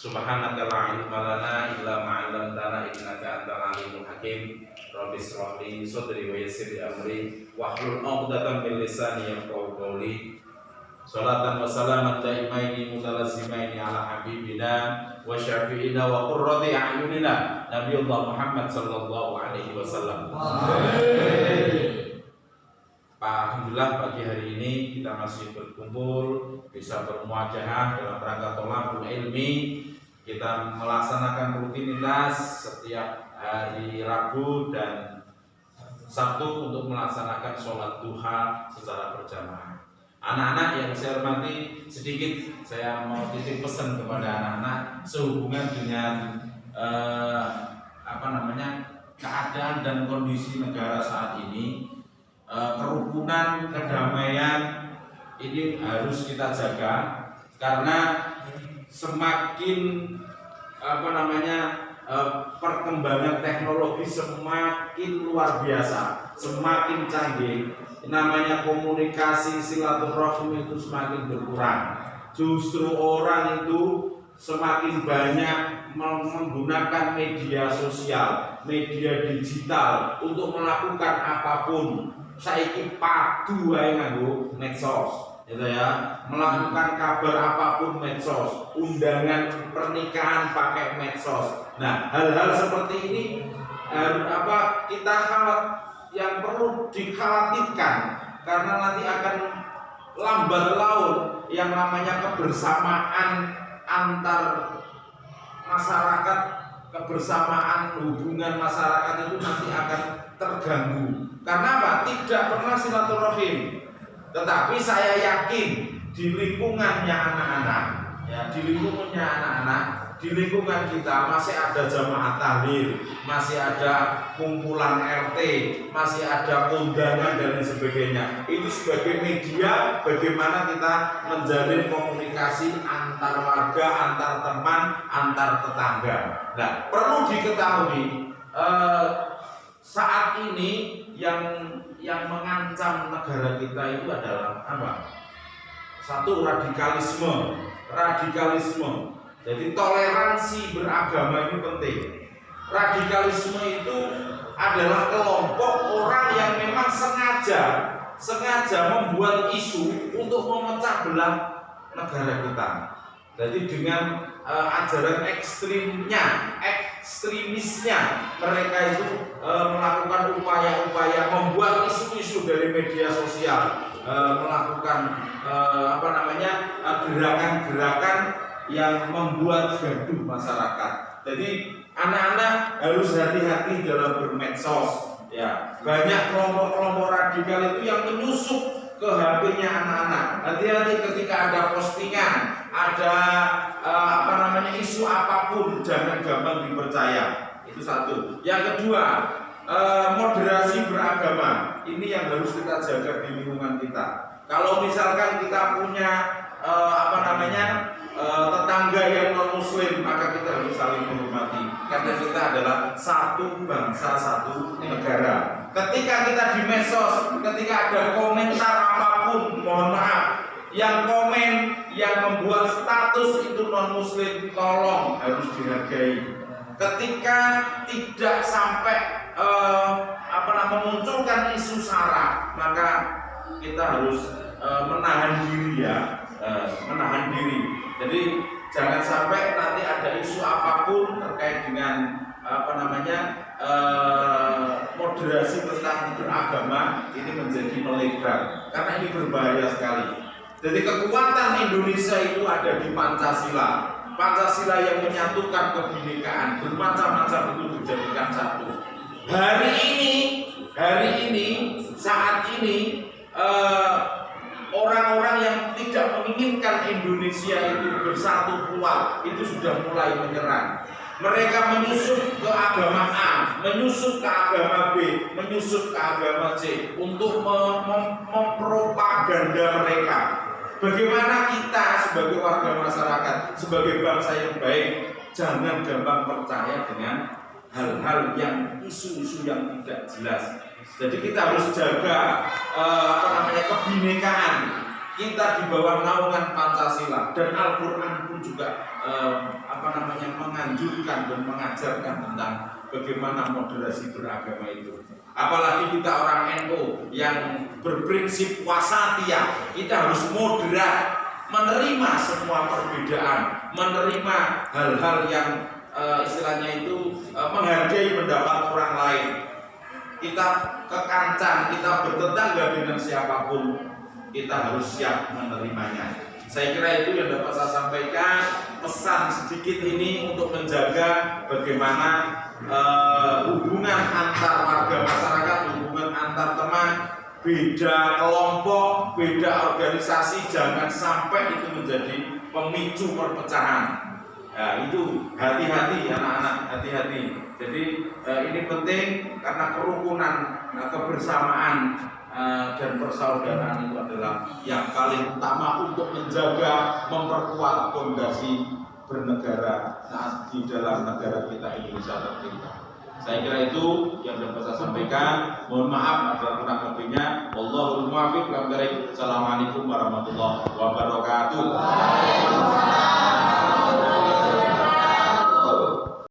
Subhanaka la ilma lana illa ma 'allamtana innaka antal alimul hakim. Rabbi shrah li sadri wa yassir li amri wahlul 'uqdatam min lisani yafqahu qawli. Salatan wa salaman daimaini mutalazimaini ala habibina wa syafi'ina wa qurrati a'yunina Nabiullah Muhammad sallallahu alaihi wasallam. Alhamdulillah pagi hari ini kita masih berkumpul, bisa bermuajahah dalam rangka thalabul ilmi. Kita melaksanakan rutinitas setiap hari Rabu dan Sabtu untuk melaksanakan sholat duha secara berjamaah. Anak-anak yang saya hormati, sedikit saya mau titip pesan kepada anak-anak sehubungan dengan keadaan dan kondisi negara saat ini. Kerukunan, kedamaian ini harus kita jaga karena semakin perkembangan teknologi semakin luar biasa, semakin canggih, namanya komunikasi silaturahmi itu semakin berkurang. Justru orang itu semakin banyak menggunakan media sosial, media digital untuk melakukan apapun. Saiki padu wae nganggo medsos, gitu ya. Melakukan kabar apapun medsos, undangan pernikahan pakai medsos. Nah, hal-hal seperti ini yang perlu dikhawatirkan karena nanti akan lambat laun yang namanya kebersamaan antar masyarakat, kebersamaan hubungan masyarakat itu nanti akan terganggu. Karena apa? Tidak pernah silaturahim. Tetapi saya yakin di lingkungannya anak-anak, di lingkungan kita masih ada jamaah tahlil, masih ada kumpulan RT, masih ada kondangan dan lain sebagainya. Itu sebagai media bagaimana kita menjalin komunikasi antar warga, antar teman, antar tetangga. Nah, perlu diketahui saat ini yang mengancam negara kita itu adalah apa? Satu, radikalisme. Jadi toleransi beragama itu penting. Radikalisme itu adalah kelompok orang yang memang sengaja membuat isu untuk memecah belah negara kita. Jadi dengan ajaran ekstremisnya mereka itu melakukan upaya-upaya membuat isu-isu dari media sosial, melakukan gerakan-gerakan yang membuat gaduh masyarakat. Jadi anak-anak harus hati-hati dalam bermedsos. Ya, banyak kelompok-kelompok radikal itu yang menyusup ke HP-nya anak-anak. Hati-hati ketika ada postingan, ada isu apapun, jangan gampang dipercaya. Itu satu. Yang kedua, moderasi beragama. Ini yang harus kita jaga di lingkungan kita. Kalau misalkan kita punya tetangga yang non muslim, maka kita harus saling menghormati karena kita adalah satu bangsa, satu negara. Ketika kita di medsos, ketika ada komentar apapun, mohon maaf, yang komen, yang membuat status itu non muslim, tolong harus dihargai. Ketika tidak sampai memunculkan isu sara, maka kita harus menahan diri. Jadi jangan sampai nanti ada isu apapun terkait dengan moderasi tentang beragama ini menjadi melebar karena ini berbahaya sekali. Jadi kekuatan Indonesia itu ada di Pancasila. Pancasila yang menyatukan kebinekaan, bermacam-macam itu dijadikan satu. Hari ini, saat ini orang-orang yang tidak menginginkan Indonesia itu bersatu kuat itu sudah mulai menyerang. Mereka menyusup ke agama A, menyusup ke agama B, menyusup ke agama C untuk mempropaganda mereka. Bagaimana kita sebagai warga masyarakat, sebagai bangsa yang baik, jangan gampang percaya dengan hal-hal yang isu-isu yang tidak jelas. Jadi kita harus jaga kebinekaan. kita di bawah naungan Pancasila, dan Al-Quran pun juga menganjurkan dan mengajarkan tentang bagaimana moderasi beragama itu. Apalagi kita orang NU yang berprinsip wasatiyah, kita harus moderat, menerima semua perbedaan, menerima hal-hal yang istilahnya itu menghargai pendapat orang lain. Kita ke kancah, kita bertetangga dengan siapapun, kita harus siap menerimanya. Saya kira itu yang dapat saya sampaikan, pesan sedikit ini untuk menjaga bagaimana hubungan antar warga masyarakat, hubungan antar teman, beda kelompok, beda organisasi, jangan sampai itu menjadi pemicu perpecahan. Nah, itu hati-hati anak-anak, hati-hati. Jadi ini penting karena kerukunan, kebersamaan dan persaudaraan itu adalah yang paling utama untuk menjaga, memperkuat fondasi bernegara saat di dalam negara kita Indonesia tercinta. Saya kira itu yang dapat saya sampaikan. Mohon maaf atas kurang lebihnya. Wallahul muwaffiq. Assalamualaikum warahmatullahi wabarakatuh.